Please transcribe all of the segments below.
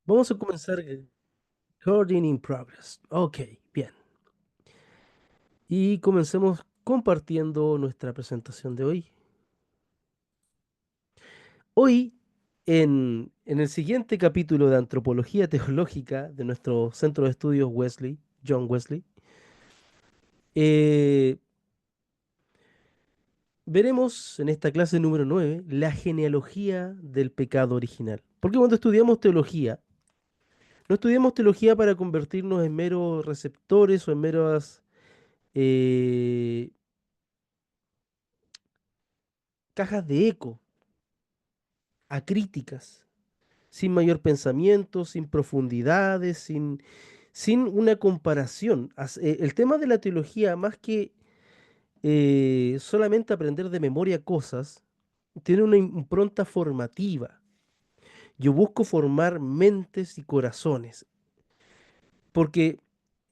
Vamos a comenzar Recording in Progress. Ok, bien. Y comencemos compartiendo nuestra presentación de hoy. Hoy, en el siguiente capítulo de Antropología Teológica de nuestro centro de estudios Wesley, John Wesley, eh, veremos en esta clase número 9 la genealogía del pecado original. Porque cuando estudiamos teología, no estudiamos teología para convertirnos en meros receptores o en meras eh, cajas de eco acríticas, sin mayor pensamiento, sin profundidades, sin una comparación. El tema de la teología, más que solamente aprender de memoria cosas, tiene una impronta formativa. Yo busco formar mentes y corazones, porque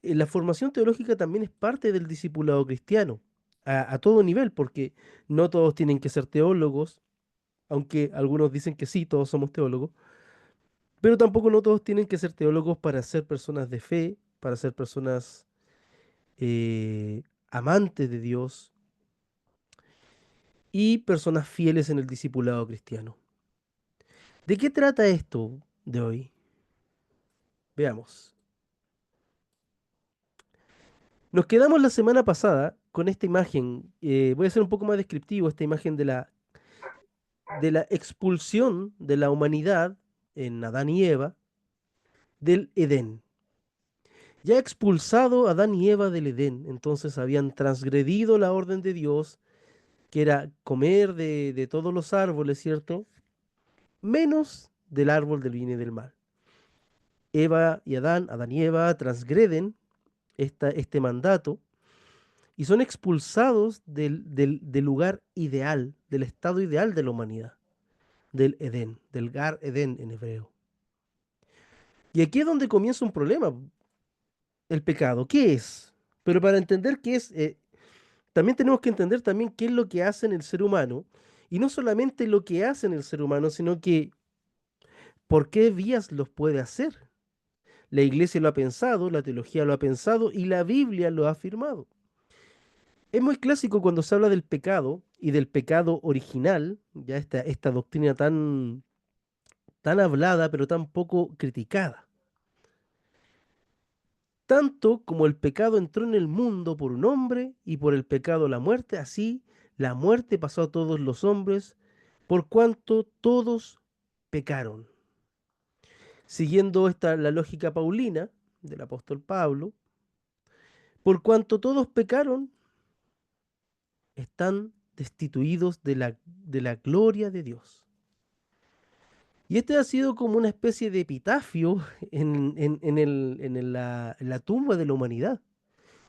la formación teológica también es parte del discipulado cristiano, a todo nivel, porque no todos tienen que ser teólogos, aunque algunos dicen que sí, todos somos teólogos. Pero tampoco no todos tienen que ser teólogos para ser personas de fe, para ser personas amantes de Dios y personas fieles en el discipulado cristiano. ¿De qué trata esto de hoy? Veamos. Nos quedamos la semana pasada con esta imagen. Voy a ser un poco más descriptivo, esta imagen de la expulsión de la humanidad en Adán y Eva del Edén. Ya expulsado Adán y Eva del Edén, entonces habían transgredido la orden de Dios, que era comer de todos los árboles, ¿cierto? Menos del árbol del bien y del mal. Eva y Adán, Adán y Eva transgreden este mandato y son expulsados del lugar ideal, del estado ideal de la humanidad, del Edén, del Gar Edén en hebreo. Y aquí es donde comienza un problema, el pecado. ¿Qué es? Pero para entender qué es, también tenemos que entender también qué es lo que hace en el ser humano, y no solamente lo que hace en el ser humano, sino que por qué vías los puede hacer. La iglesia lo ha pensado, la teología lo ha pensado y la Biblia lo ha afirmado. Es muy clásico cuando se habla del pecado y del pecado original, ya esta doctrina tan hablada pero tan poco criticada. Tanto como el pecado entró en el mundo por un hombre y por el pecado la muerte, así la muerte pasó a todos los hombres por cuanto todos pecaron. Siguiendo la lógica paulina del apóstol Pablo, por cuanto todos pecaron, están destituidos de la gloria de Dios. Y este ha sido como una especie de epitafio en la tumba de la humanidad.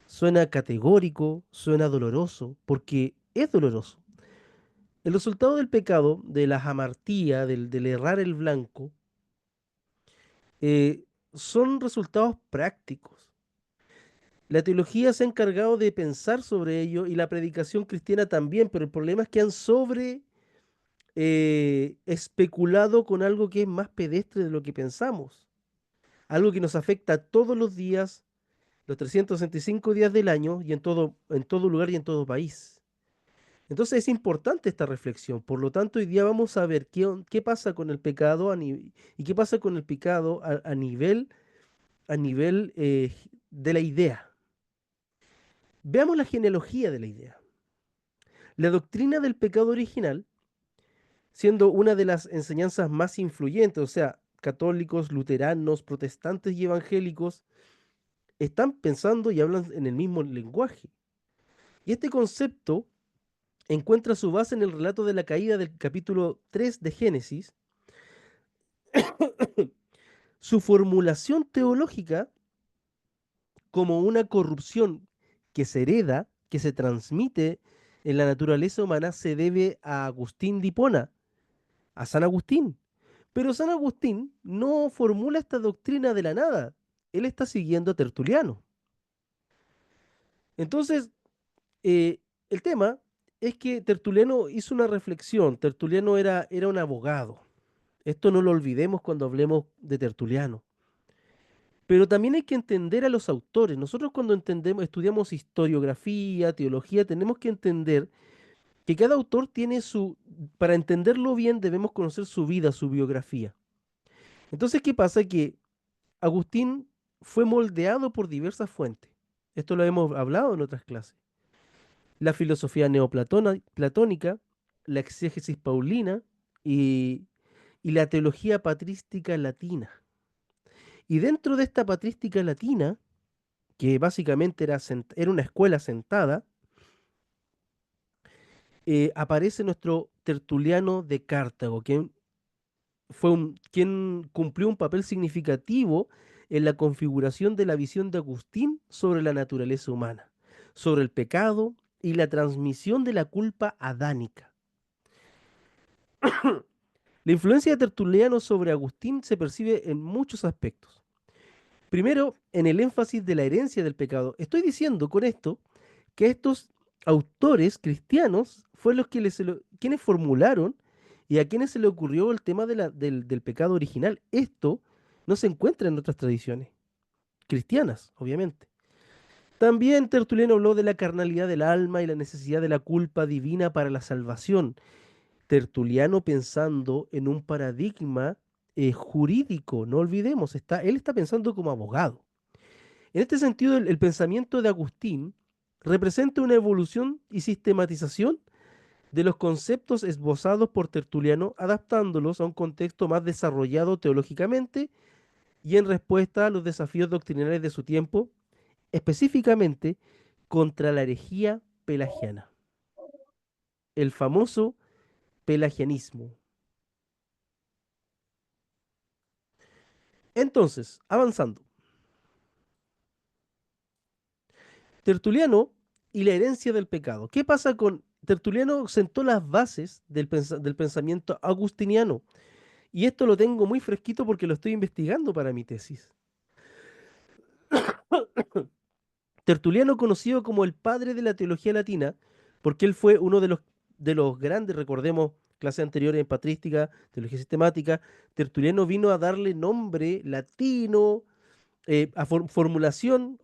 Suena categórico, suena doloroso, porque es doloroso. El resultado del pecado, de la jamartía, del errar el blanco, eh, son resultados prácticos. La teología se ha encargado de pensar sobre ello y la predicación cristiana también, pero el problema es que han especulado con algo que es más pedestre de lo que pensamos, algo que nos afecta todos los días, los 365 días del año y en todo lugar y en todo país. Entonces es importante esta reflexión. Por lo tanto, hoy día vamos a ver qué pasa con el pecado y qué pasa con el pecado a nivel de la idea. Veamos la genealogía de la idea. La doctrina del pecado original, siendo una de las enseñanzas más influyentes, o sea, católicos, luteranos, protestantes y evangélicos, están pensando y hablan en el mismo lenguaje. Y este concepto encuentra su base en el relato de la caída del capítulo 3 de Génesis. Su formulación teológica como una corrupción que se hereda, que se transmite en la naturaleza humana, se debe a Agustín de Hipona, a San Agustín. Pero San Agustín no formula esta doctrina de la nada. Él está siguiendo a Tertuliano. Entonces, eh, el tema es que Tertuliano hizo una reflexión. Tertuliano era un abogado. Esto no lo olvidemos cuando hablemos de Tertuliano. Pero también hay que entender a los autores. Nosotros cuando entendemos, estudiamos historiografía, teología, tenemos que entender que cada autor tiene para entenderlo bien debemos conocer su vida, su biografía. Entonces, ¿qué pasa? Que Agustín fue moldeado por diversas fuentes. Esto lo hemos hablado en otras clases. La filosofía neoplatónica, la exégesis paulina y la teología patrística latina. Y dentro de esta patrística latina, que básicamente era una escuela sentada, aparece nuestro Tertuliano de Cartago, quien cumplió un papel significativo en la configuración de la visión de Agustín sobre la naturaleza humana, sobre el pecado y la transmisión de la culpa adánica. La influencia de Tertuliano sobre Agustín se percibe en muchos aspectos. Primero, en el énfasis de la herencia del pecado. Estoy diciendo con esto que estos autores cristianos fueron los que quienes formularon y a quienes se le ocurrió el tema del pecado original. Esto no se encuentra en otras tradiciones cristianas, obviamente. También Tertuliano habló de la carnalidad del alma y la necesidad de la culpa divina para la salvación. Tertuliano pensando en un paradigma jurídico, no olvidemos, él está pensando como abogado. En este sentido, el pensamiento de Agustín representa una evolución y sistematización de los conceptos esbozados por Tertuliano, adaptándolos a un contexto más desarrollado teológicamente y en respuesta a los desafíos doctrinales de su tiempo, específicamente contra la herejía pelagiana, el famoso pelagianismo. Entonces, avanzando, Tertuliano y la herencia del pecado. ¿Qué pasa con Tertuliano? Sentó las bases del pensamiento agustiniano. Y esto lo tengo muy fresquito porque lo estoy investigando para mi tesis. Tertuliano, conocido como el padre de la teología latina, porque él fue uno de los grandes, recordemos clases anteriores en patrística, teología sistemática, Tertuliano vino a darle nombre latino, a formulación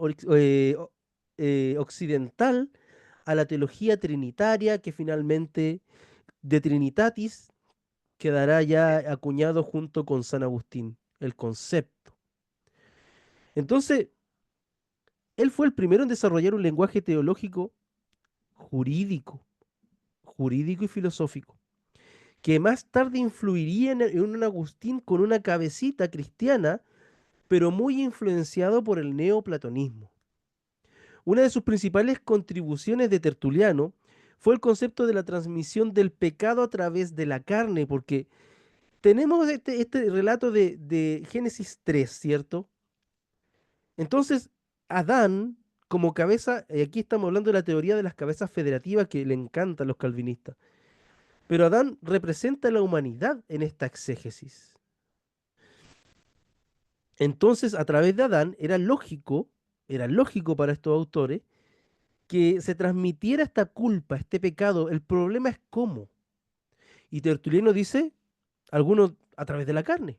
occidental a la teología trinitaria que finalmente de Trinitatis quedará ya acuñado junto con San Agustín, el concepto. Entonces, él fue el primero en desarrollar un lenguaje teológico jurídico, jurídico y filosófico, que más tarde influiría en un Agustín con una cabecita cristiana, pero muy influenciado por el neoplatonismo. Una de sus principales contribuciones de Tertuliano fue el concepto de la transmisión del pecado a través de la carne, porque tenemos este relato de Génesis 3, ¿cierto? Entonces, Adán, como cabeza, aquí estamos hablando de la teoría de las cabezas federativas que le encantan a los calvinistas, pero Adán representa a la humanidad en esta exégesis. Entonces, a través de Adán era lógico para estos autores que se transmitiera esta culpa, este pecado. El problema es cómo. Y Tertuliano dice, algunos a través de la carne.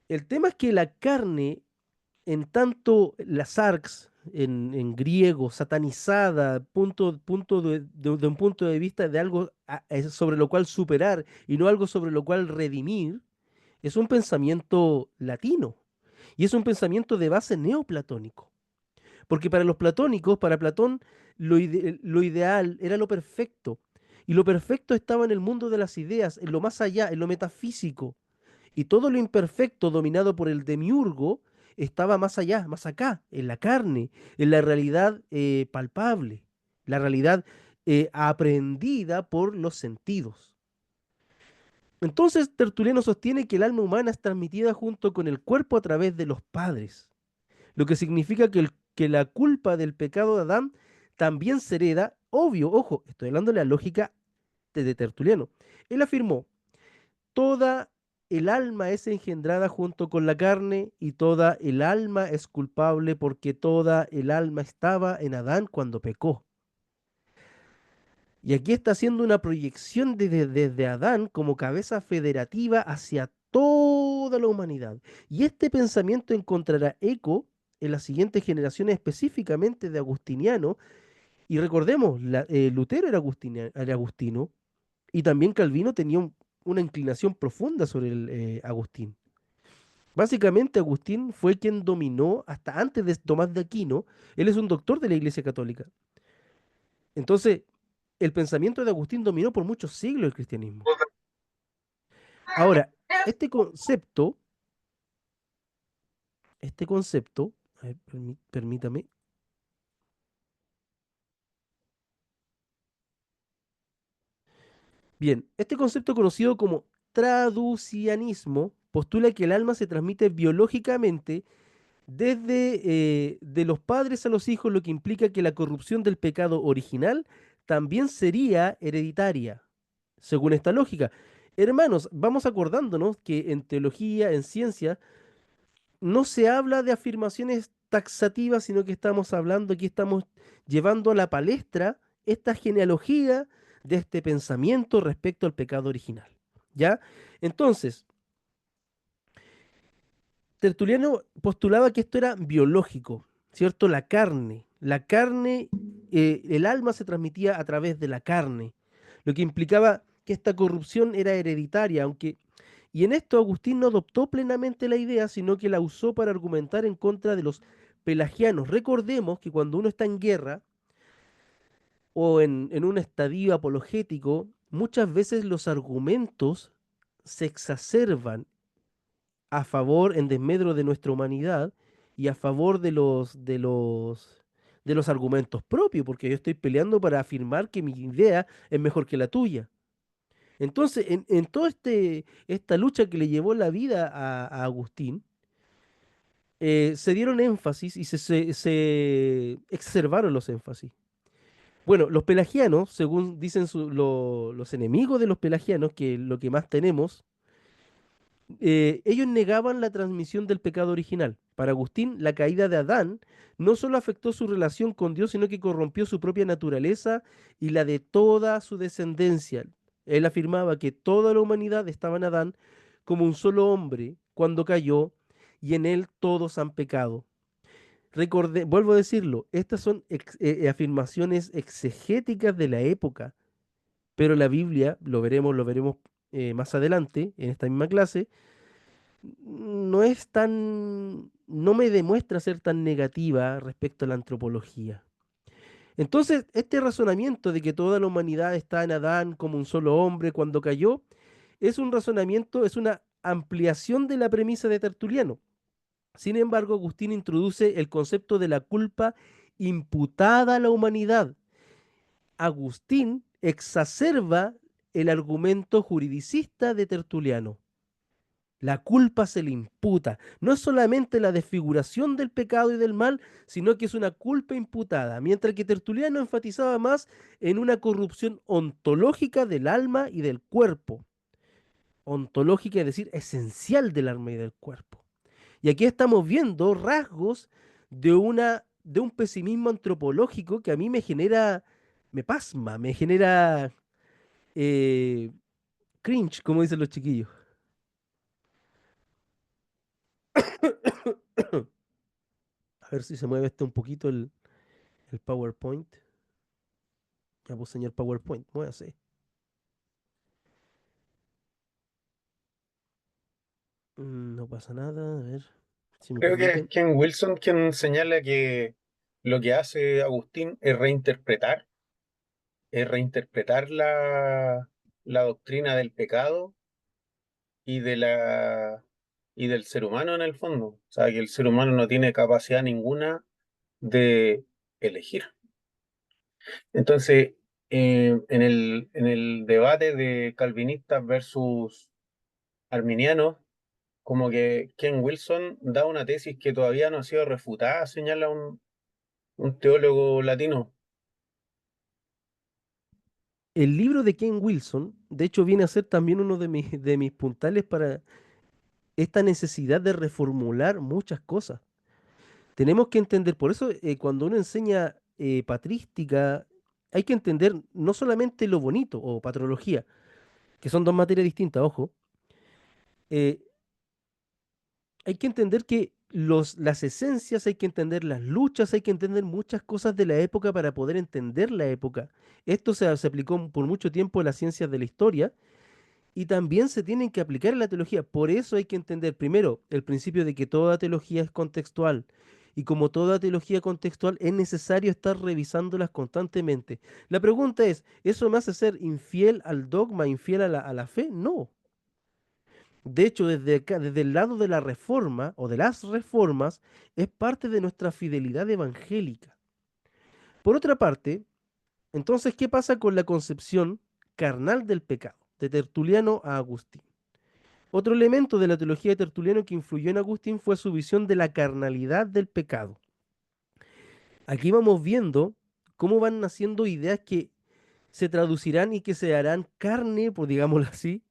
El tema es que la carne, en tanto la sarx, en griego, satanizada, de un punto de vista de algo sobre lo cual superar y no algo sobre lo cual redimir, es un pensamiento latino y es un pensamiento de base neoplatónico. Porque para los platónicos, para Platón, lo ideal era lo perfecto. Y lo perfecto estaba en el mundo de las ideas, en lo más allá, en lo metafísico. Y todo lo imperfecto, dominado por el demiurgo, estaba más allá, más acá, en la carne, en la realidad palpable, la realidad aprendida por los sentidos. Entonces Tertuliano sostiene que el alma humana es transmitida junto con el cuerpo a través de los padres, lo que significa que la culpa del pecado de Adán también se hereda, obvio, ojo, estoy hablando de la lógica de Tertuliano. Él afirmó, toda el alma es engendrada junto con la carne y toda el alma es culpable porque toda el alma estaba en Adán cuando pecó. Y aquí está haciendo una proyección desde Adán como cabeza federativa hacia toda la humanidad. Y este pensamiento encontrará eco en las siguientes generaciones, específicamente de Agustiniano. Y recordemos, Lutero era agustino y también Calvino tenía una inclinación profunda sobre el Agustín. Básicamente, Agustín fue quien dominó hasta antes de Tomás de Aquino. Él es un doctor de la Iglesia Católica. Entonces, el pensamiento de Agustín dominó por muchos siglos el cristianismo. Ahora, este concepto, a ver, permítame, bien, este concepto conocido como traducianismo postula que el alma se transmite biológicamente desde de los padres a los hijos, lo que implica que la corrupción del pecado original también sería hereditaria, según esta lógica. Hermanos, vamos acordándonos que en teología, en ciencia, no se habla de afirmaciones taxativas, sino que estamos hablando, aquí estamos llevando a la palestra esta genealogía de este pensamiento respecto al pecado original. ¿Ya? Entonces, Tertuliano postulaba que esto era biológico, ¿cierto? La carne, el alma se transmitía a través de la carne, lo que implicaba que esta corrupción era hereditaria, y en esto Agustín no adoptó plenamente la idea, sino que la usó para argumentar en contra de los pelagianos. Recordemos que cuando uno está en guerra o en un estadio apologético, muchas veces los argumentos se exacerban a favor, en desmedro de nuestra humanidad y a favor de los argumentos propios, porque yo estoy peleando para afirmar que mi idea es mejor que la tuya. Entonces, en toda esta lucha que le llevó la vida a Agustín, se dieron énfasis y se exacerbaron los énfasis. Bueno, los pelagianos, según dicen los enemigos de los pelagianos, que lo que más tenemos, ellos negaban la transmisión del pecado original. Para Agustín, la caída de Adán no solo afectó su relación con Dios, sino que corrompió su propia naturaleza y la de toda su descendencia. Él afirmaba que toda la humanidad estaba en Adán como un solo hombre cuando cayó y en él todos han pecado. Vuelvo a decirlo, estas son afirmaciones exegéticas de la época, pero la Biblia, lo veremos más adelante en esta misma clase, no me demuestra ser tan negativa respecto a la antropología. Entonces, este razonamiento de que toda la humanidad está en Adán como un solo hombre cuando cayó, es un razonamiento, es una ampliación de la premisa de Tertuliano. Sin embargo, Agustín introduce el concepto de la culpa imputada a la humanidad. Agustín exacerba el argumento juridicista de Tertuliano. La culpa se le imputa. No es solamente la desfiguración del pecado y del mal, sino que es una culpa imputada, mientras que Tertuliano enfatizaba más en una corrupción ontológica del alma y del cuerpo. Ontológica, es decir, esencial del alma y del cuerpo. Y aquí estamos viendo rasgos de un pesimismo antropológico que a mí me pasma, me genera eh, cringe, como dicen los chiquillos. A ver si se mueve un poquito el PowerPoint. Ya pues, señor PowerPoint, muévase. No pasa nada, a ver, si me Creo que es permiten. Ken Wilson quien señala que lo que hace Agustín es reinterpretar la doctrina del pecado y del ser humano en el fondo. O sea, que el ser humano no tiene capacidad ninguna de elegir. Entonces, en el debate de calvinistas versus arminianos, como que Ken Wilson da una tesis que todavía no ha sido refutada, señala un teólogo latino. El libro de Ken Wilson, de hecho, viene a ser también uno de mis puntales para esta necesidad de reformular muchas cosas. Tenemos que entender, por eso cuando uno enseña patrística hay que entender no solamente lo bonito o patrología, que son dos materias distintas, ojo, eh, hay que entender que las esencias, hay que entender las luchas, hay que entender muchas cosas de la época para poder entender la época. Esto se aplicó por mucho tiempo en las ciencias de la historia y también se tienen que aplicar en la teología. Por eso hay que entender primero el principio de que toda teología es contextual. Y como toda teología contextual, es necesario estar revisándolas constantemente. La pregunta es, ¿eso me hace ser infiel al dogma, infiel a la fe? No. De hecho, desde acá, desde el lado de la reforma o de las reformas, es parte de nuestra fidelidad evangélica. Por otra parte, entonces, ¿qué pasa con la concepción carnal del pecado, de Tertuliano a Agustín? Otro elemento de la teología de Tertuliano que influyó en Agustín fue su visión de la carnalidad del pecado. Aquí vamos viendo cómo van naciendo ideas que se traducirán y que se harán carne, por digámoslo así,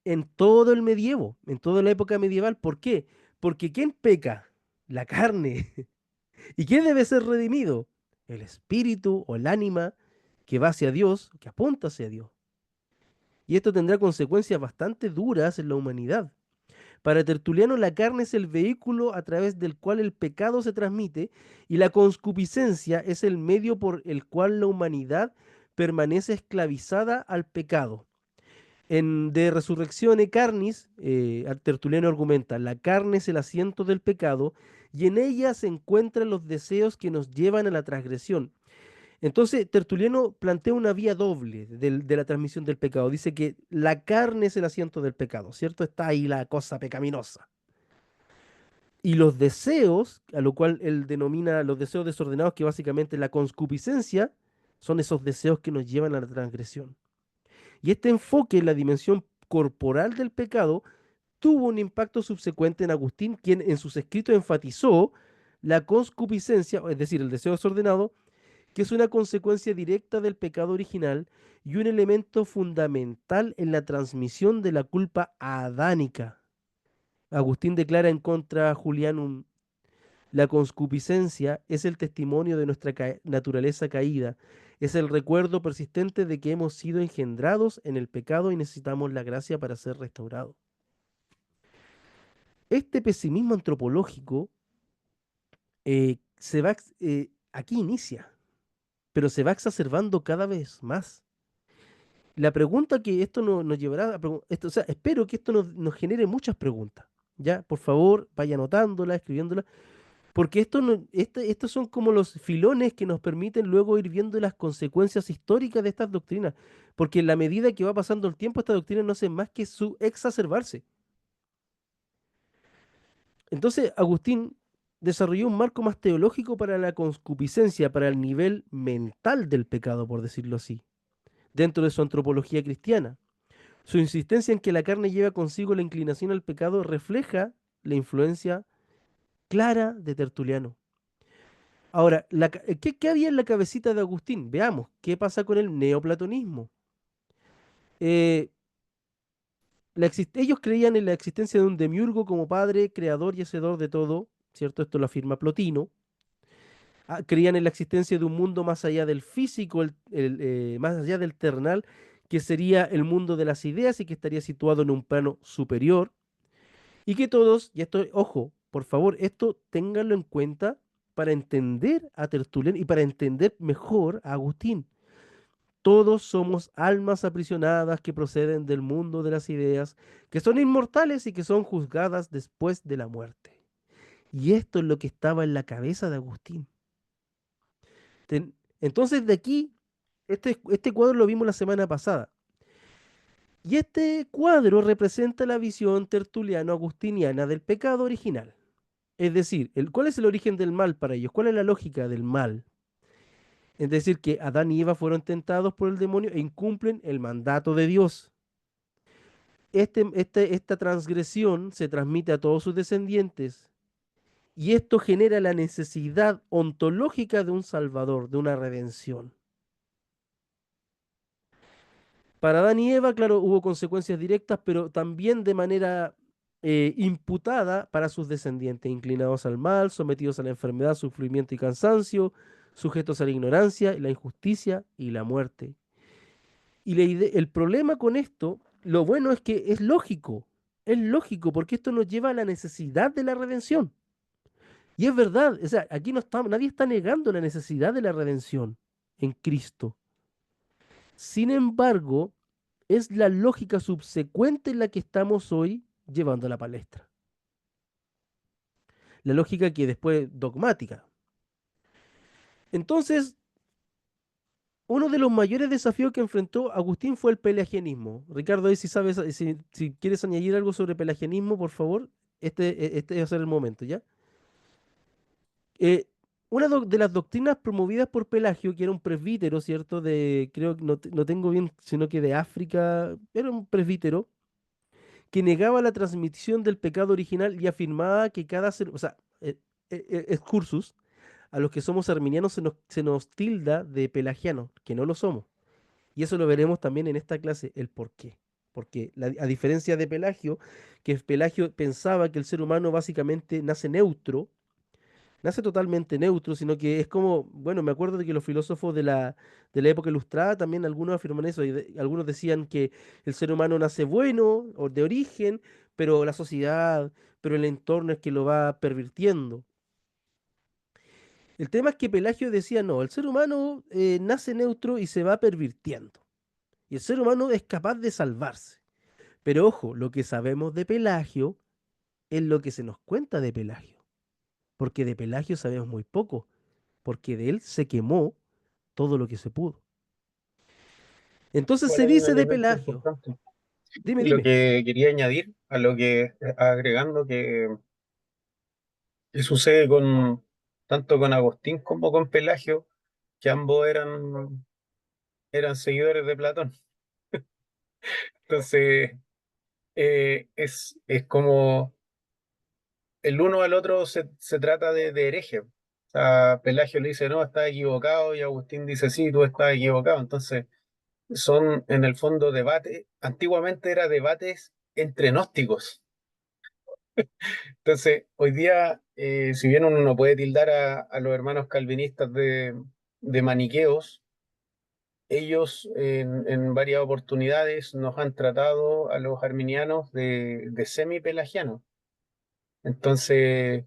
en todo el medievo, en toda la época medieval. ¿Por qué? Porque ¿quién peca? La carne. ¿Y quién debe ser redimido? El espíritu o el ánima que va hacia Dios, que apunta hacia Dios. Y esto tendrá consecuencias bastante duras en la humanidad. Para Tertuliano, la carne es el vehículo a través del cual el pecado se transmite y la concupiscencia es el medio por el cual la humanidad permanece esclavizada al pecado. En De Resurrectione Carnis, Tertuliano argumenta, la carne es el asiento del pecado y en ella se encuentran los deseos que nos llevan a la transgresión. Entonces, Tertuliano plantea una vía doble de la transmisión del pecado. Dice que la carne es el asiento del pecado, ¿cierto? Está ahí la cosa pecaminosa. Y los deseos, a lo cual él denomina los deseos desordenados, que básicamente la concupiscencia, son esos deseos que nos llevan a la transgresión. Y este enfoque en la dimensión corporal del pecado tuvo un impacto subsecuente en Agustín, quien en sus escritos enfatizó la concupiscencia, es decir, el deseo desordenado, que es una consecuencia directa del pecado original y un elemento fundamental en la transmisión de la culpa adánica. Agustín declara en contra Julianum, la concupiscencia es el testimonio de nuestra naturaleza caída, es el recuerdo persistente de que hemos sido engendrados en el pecado y necesitamos la gracia para ser restaurados. Este pesimismo antropológico aquí inicia, pero se va exacerbando cada vez más. La pregunta que esto nos llevará o sea, espero que esto nos genere muchas preguntas. Ya, por favor, vaya anotándolas, escribiéndolas, porque estos son como los filones que nos permiten luego ir viendo las consecuencias históricas de estas doctrinas, porque en la medida que va pasando el tiempo, estas doctrinas no hacen más que su exacerbarse. Entonces, Agustín desarrolló un marco más teológico para la concupiscencia, para el nivel mental del pecado, por decirlo así, dentro de su antropología cristiana. Su insistencia en que la carne lleva consigo la inclinación al pecado refleja la influencia clara de Tertuliano. Ahora, ¿qué había en la cabecita de Agustín? Veamos, ¿qué pasa con el neoplatonismo? Eh, ellos creían en la existencia de un demiurgo como padre, creador y hacedor de todo, ¿cierto? Esto lo afirma Plotino. Creían en la existencia de un mundo más allá del físico, más allá del terrenal, que sería el mundo de las ideas y que estaría situado en un plano superior. Y que todos, y esto, ojo, por favor, esto ténganlo en cuenta para entender a Tertuliano y para entender mejor a Agustín. Todos somos almas aprisionadas que proceden del mundo de las ideas, que son inmortales y que son juzgadas después de la muerte. Y esto es lo que estaba en la cabeza de Agustín. Entonces, de aquí, este cuadro lo vimos la semana pasada. Y este cuadro representa la visión tertuliano-agustiniana del pecado original. Es decir, ¿cuál es el origen del mal para ellos? ¿Cuál es la lógica del mal? Es decir, que Adán y Eva fueron tentados por el demonio e incumplen el mandato de Dios. Esta transgresión se transmite a todos sus descendientes y esto genera la necesidad ontológica de un salvador, de una redención. Para Adán y Eva, claro, hubo consecuencias directas, pero también de manera imputada para sus descendientes, inclinados al mal, sometidos a la enfermedad, sufrimiento y cansancio, sujetos a la ignorancia, la injusticia y la muerte. Y el problema con esto, lo bueno es que es lógico porque esto nos lleva a la necesidad de la redención. Y es verdad, o sea, aquí no está, nadie está negando la necesidad de la redención en Cristo. Sin embargo, es la lógica subsecuente en la que estamos hoy llevando a la palestra. La lógica que después dogmática. Entonces, uno de los mayores desafíos que enfrentó Agustín fue el pelagianismo. Ricardo, ahí si sabes, si quieres añadir algo sobre pelagianismo, por favor, este va a ser el momento, ¿ya? Eh, de las doctrinas promovidas por Pelagio, que era un presbítero, ¿cierto? Creo que no tengo bien, sino que de África, era un presbítero que negaba la transmisión del pecado original y afirmaba que o sea, excursus, a los que somos arminianos se nos tilda de pelagianos, que no lo somos. Y eso lo veremos también en esta clase, el por qué. Porque a diferencia de Pelagio, que Pelagio pensaba que el ser humano básicamente nace totalmente neutro, sino que es como, bueno, me acuerdo de que los filósofos de la época ilustrada también algunos afirman eso, y algunos decían que el ser humano nace bueno o de origen, pero la sociedad, pero el entorno es que lo va pervirtiendo. El tema es que Pelagio decía, no, el ser humano nace neutro y se va pervirtiendo. Y el ser humano es capaz de salvarse. Pero ojo, lo que sabemos de Pelagio es lo que se nos cuenta de Pelagio. Porque de Pelagio sabemos muy poco. Porque de él se quemó todo lo que se pudo. Entonces Igual se hay un dice de elemento Pelagio. importante. Dime, Lo dime. que quería añadir a lo que agregando que sucede con tanto con Agustín como con Pelagio, que ambos eran seguidores de Platón. Entonces, es como el uno al otro se trata de hereje. O sea, Pelagio le dice, no, estás equivocado, y Agustín dice, sí, tú estás equivocado. Entonces, son en el fondo debates, antiguamente era debates entre gnósticos. Entonces, hoy día, si bien uno no puede tildar a los hermanos calvinistas de maniqueos, ellos en varias oportunidades nos han tratado a los arminianos de semi-pelagianos. Entonces,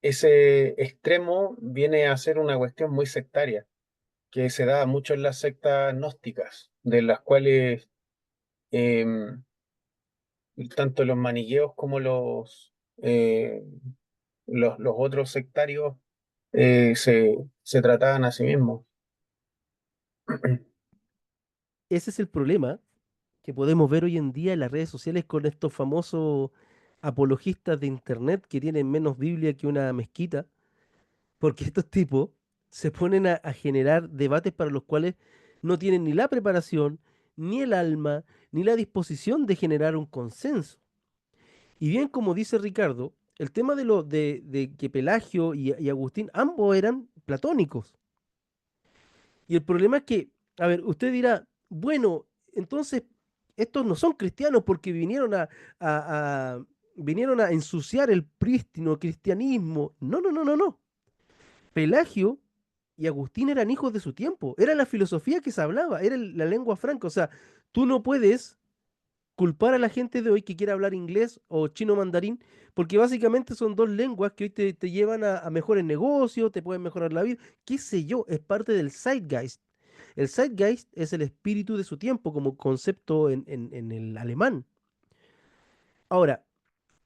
ese extremo viene a ser una cuestión muy sectaria, que se da mucho en las sectas gnósticas, de las cuales em, tanto los maniqueos como los otros sectarios se trataban a sí mismos. Ese es el problema que podemos ver hoy en día en las redes sociales con estos famosos apologistas de internet que tienen menos Biblia que una mezquita. Porque estos tipos se ponen a generar debates para los cuales no tienen ni la preparación, ni el alma, ni la disposición de generar un consenso. Y bien, como dice Ricardo, el tema de que Pelagio y Agustín ambos eran platónicos. Y el problema es que, a ver, usted dirá, bueno, entonces estos no son cristianos porque vinieron a ensuciar el prístino cristianismo. No, no, no, no, no. Pelagio y Agustín eran hijos de su tiempo, era la filosofía que se hablaba, era la lengua franca, o sea, tú no puedes culpar a la gente de hoy que quiera hablar inglés o chino mandarín, porque básicamente son dos lenguas que hoy te llevan a mejores negocios, te pueden mejorar la vida, qué sé yo, es parte del zeitgeist. El zeitgeist es el espíritu de su tiempo como concepto en el alemán. Ahora,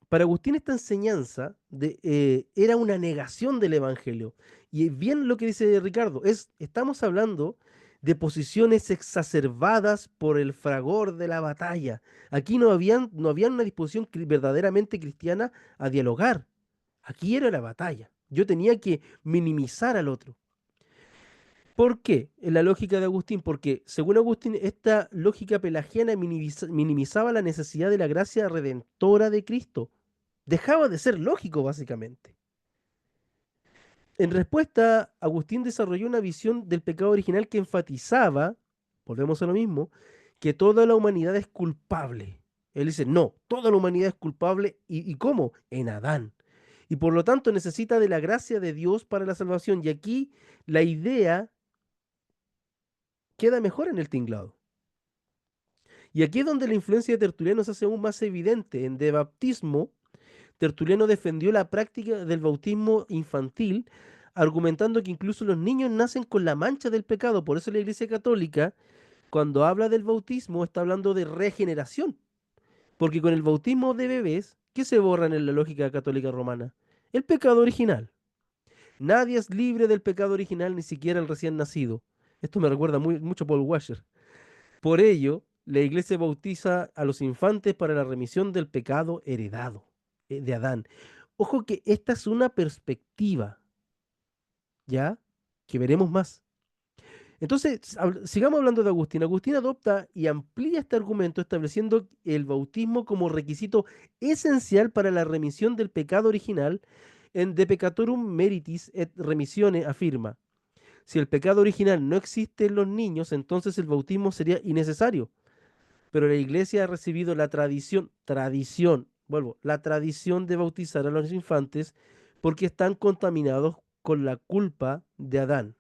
para Agustín esta enseñanza era una negación del Evangelio. Y es bien lo que dice Ricardo, estamos hablando de posiciones exacerbadas por el fragor de la batalla. Aquí no había una disposición verdaderamente cristiana a dialogar. Aquí era la batalla. Yo tenía que minimizar al otro. ¿Por qué? En la lógica de Agustín, porque según Agustín, esta lógica pelagiana minimizaba la necesidad de la gracia redentora de Cristo. Dejaba de ser lógico, básicamente. En respuesta, Agustín desarrolló una visión del pecado original que enfatizaba, volvemos a lo mismo, que toda la humanidad es culpable. Él dice, no, toda la humanidad es culpable. ¿Y cómo? En Adán. y por lo tanto necesita de la gracia de Dios para la salvación. Y aquí la idea queda mejor en el tinglado. Y aquí es donde la influencia de Tertuliano se hace aún más evidente. En De Baptismo, Tertuliano defendió la práctica del bautismo infantil, argumentando que incluso los niños nacen con la mancha del pecado. Por eso la Iglesia Católica, cuando habla del bautismo, está hablando de regeneración. Porque con el bautismo de bebés, ¿qué se borran en la lógica católica romana? El pecado original. Nadie es libre del pecado original, ni siquiera el recién nacido. Esto me recuerda mucho a Paul Washer. Por ello, la iglesia bautiza a los infantes para la remisión del pecado heredado de Adán. Ojo que esta es una perspectiva, ¿ya? Que veremos más. Entonces, sigamos hablando de Agustín. Agustín adopta y amplía este argumento estableciendo el bautismo como requisito esencial para la remisión del pecado original. En De Peccatorum Meritis et Remissione afirma, si el pecado original no existe en los niños, entonces el bautismo sería innecesario. Pero la iglesia ha recibido la la tradición de bautizar a los infantes porque están contaminados con la culpa de Adán.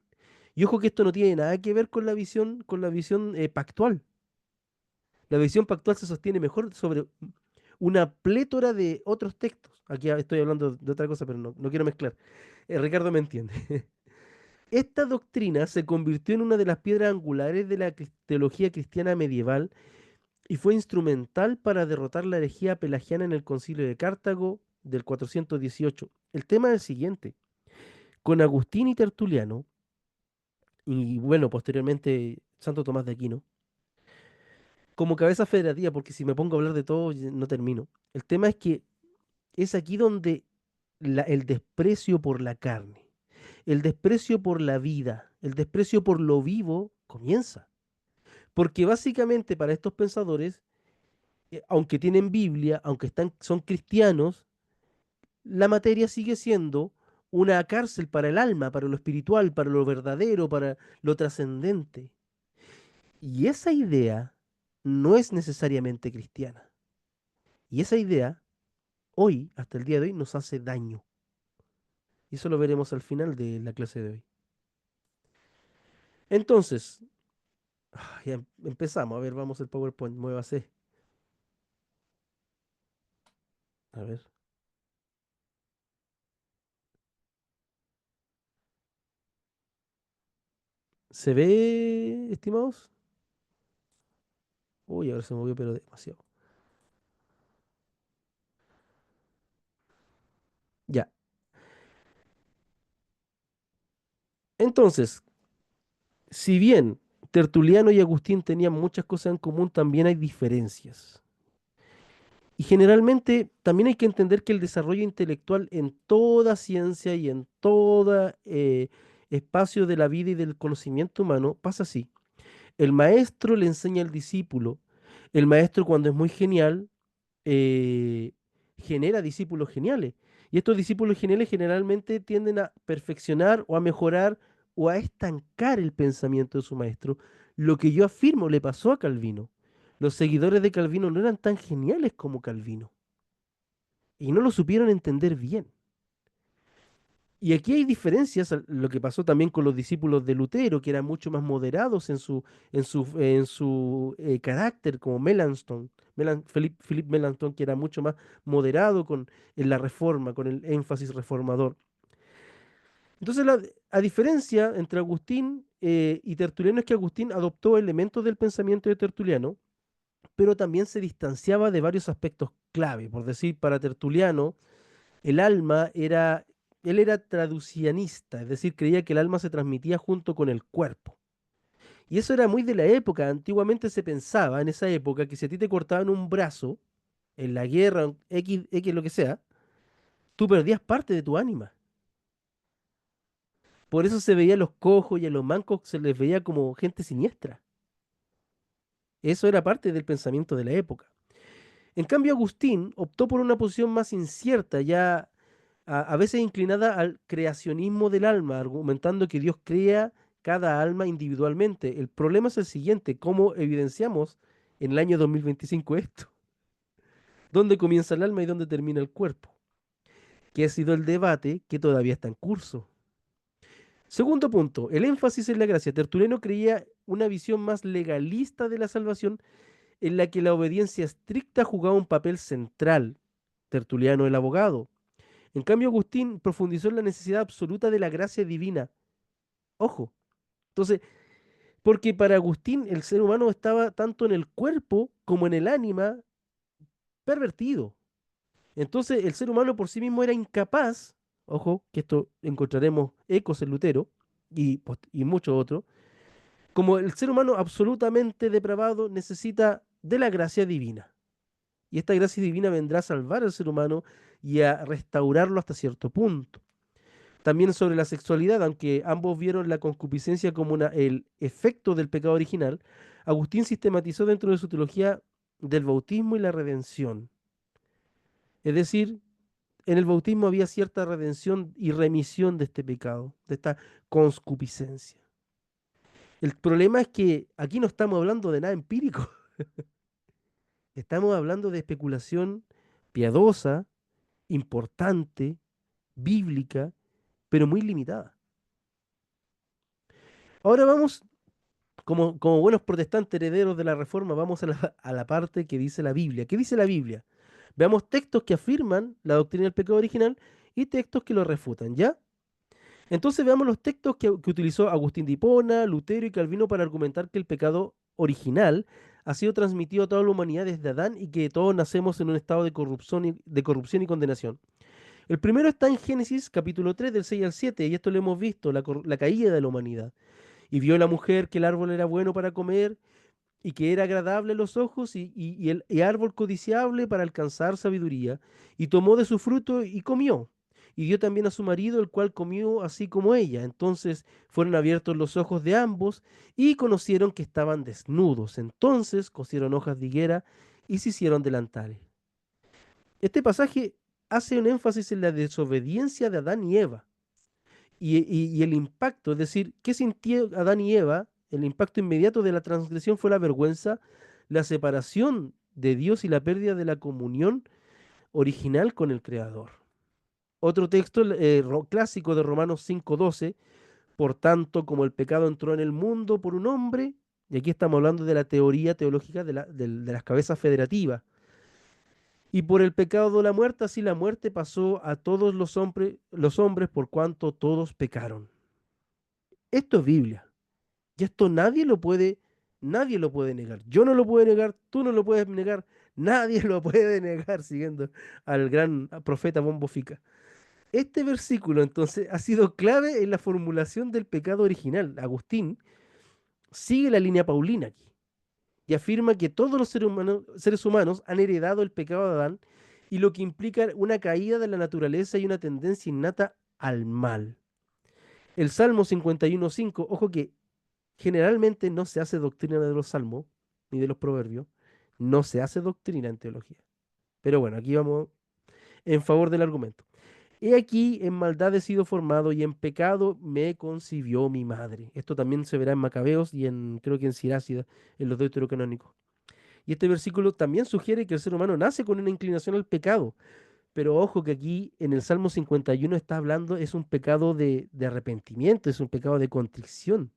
Y ojo que esto no tiene nada que ver con la visión pactual. La visión pactual se sostiene mejor sobre una plétora de otros textos. Aquí estoy hablando de otra cosa, pero no quiero mezclar. Ricardo me entiende. Esta doctrina se convirtió en una de las piedras angulares de la teología cristiana medieval y fue instrumental para derrotar la herejía pelagiana en el Concilio de Cartago del 418. El tema es el siguiente. Con Agustín y Tertuliano, y bueno, posteriormente Santo Tomás de Aquino, como cabeza federativa, porque si me pongo a hablar de todo, no termino. El tema es que es aquí donde el desprecio por la carne, el desprecio por la vida, el desprecio por lo vivo comienza. Porque básicamente para estos pensadores, aunque tienen Biblia, aunque son cristianos, la materia sigue siendo una cárcel para el alma, para lo espiritual, para lo verdadero, para lo trascendente. Y esa idea no es necesariamente cristiana. Y esa idea, hoy, hasta el día de hoy, nos hace daño. Y eso lo veremos al final de la clase de hoy. Entonces, ya empezamos. A ver, vamos el PowerPoint, muévase. A ver. ¿Se ve, estimados? Uy, ahora se movió, pero demasiado. Ya. Entonces, si bien Tertuliano y Agustín tenían muchas cosas en común, también hay diferencias. Y generalmente también hay que entender que el desarrollo intelectual en toda ciencia y en todo espacio de la vida y del conocimiento humano pasa así. El maestro le enseña al discípulo. El maestro cuando es muy genial, eh, genera discípulos geniales. Y estos discípulos geniales generalmente tienden a perfeccionar o a mejorar o a estancar el pensamiento de su maestro. Lo que yo afirmo le pasó a Calvino. Los seguidores de Calvino no eran tan geniales como Calvino y no lo supieron entender bien. Y aquí hay diferencias, lo que pasó también con los discípulos de Lutero, que eran mucho más moderados en su carácter, como Melanchthon, Philip Melanchthon, que era mucho más moderado en la reforma, con el énfasis reformador. Entonces, a diferencia entre Agustín y Tertuliano es que Agustín adoptó elementos del pensamiento de Tertuliano, pero también se distanciaba de varios aspectos clave. Por decir, para Tertuliano, el alma era, él era traducianista, es decir, creía que el alma se transmitía junto con el cuerpo. Y eso era muy de la época. Antiguamente se pensaba en esa época que si a ti te cortaban un brazo, en la guerra, X lo que sea, tú perdías parte de tu ánima. Por eso se veía a los cojos y a los mancos, se les veía como gente siniestra. Eso era parte del pensamiento de la época. En cambio, Agustín optó por una posición más incierta, ya a veces inclinada al creacionismo del alma, argumentando que Dios crea cada alma individualmente. El problema es el siguiente: ¿cómo evidenciamos en el año 2025 esto? ¿Dónde comienza el alma y dónde termina el cuerpo? que ha sido el debate que todavía está en curso. Segundo punto, el énfasis en la gracia. Tertuliano creía una visión más legalista de la salvación en la que la obediencia estricta jugaba un papel central. Tertuliano el abogado. En cambio, Agustín profundizó en la necesidad absoluta de la gracia divina. Ojo. Entonces, porque para Agustín el ser humano estaba tanto en el cuerpo como en el ánima pervertido. Entonces, el ser humano por sí mismo era incapaz, ojo, que esto encontraremos ecos en Lutero y muchos otros, como el ser humano absolutamente depravado necesita de la gracia divina. Y esta gracia divina vendrá a salvar al ser humano y a restaurarlo hasta cierto punto. También sobre la sexualidad, aunque ambos vieron la concupiscencia como el efecto del pecado original, Agustín sistematizó dentro de su teología del bautismo y la redención. Es decir, en el bautismo había cierta redención y remisión de este pecado, de esta concupiscencia. El problema es que aquí no estamos hablando de nada empírico, estamos hablando de especulación piadosa, importante, bíblica, pero muy limitada. Ahora vamos, como buenos protestantes herederos de la Reforma, vamos a la parte que dice la Biblia. ¿Qué dice la Biblia? Veamos textos que afirman la doctrina del pecado original y textos que lo refutan, ¿ya? Entonces veamos los textos que utilizó Agustín de Hipona, Lutero y Calvino para argumentar que el pecado original ha sido transmitido a toda la humanidad desde Adán y que todos nacemos en un estado de corrupción y condenación. El primero está en Génesis capítulo 3 del 6 al 7 y esto lo hemos visto, la caída de la humanidad. Y vio la mujer que el árbol era bueno para comer y que era agradable a los ojos y árbol codiciable para alcanzar sabiduría, y tomó de su fruto y comió. Y dio también a su marido, el cual comió así como ella. Entonces fueron abiertos los ojos de ambos y conocieron que estaban desnudos. Entonces cosieron hojas de higuera y se hicieron delantales. Este pasaje hace un énfasis en la desobediencia de Adán y Eva y el impacto, es decir, ¿qué sintió Adán y Eva? El impacto inmediato de la transgresión fue la vergüenza, la separación de Dios y la pérdida de la comunión original con el Creador. Otro texto clásico de Romanos 5:12, por tanto, como el pecado entró en el mundo por un hombre, y aquí estamos hablando de la teoría teológica de las cabezas federativas, y por el pecado de la muerte, así la muerte pasó a todos los hombres por cuanto todos pecaron. Esto es Biblia. Y esto nadie lo puede negar. Yo no lo puedo negar, tú no lo puedes negar, nadie lo puede negar, siguiendo al gran profeta Bombo Fica. Este versículo entonces ha sido clave en la formulación del pecado original. Agustín sigue la línea paulina aquí y afirma que todos los seres humanos han heredado el pecado de Adán y lo que implica una caída de la naturaleza y una tendencia innata al mal. El Salmo 51:5, ojo que generalmente no se hace doctrina de los salmos ni de los proverbios, no se hace doctrina en teología. Pero bueno, aquí vamos en favor del argumento. He aquí, en maldad he sido formado y en pecado me concibió mi madre. Esto también se verá en Macabeos y creo que en Sirácida, en los deuterocanónicos. Y este versículo también sugiere que el ser humano nace con una inclinación al pecado. Pero ojo que aquí en el Salmo 51 está hablando, es un pecado de arrepentimiento, es un pecado de contrición.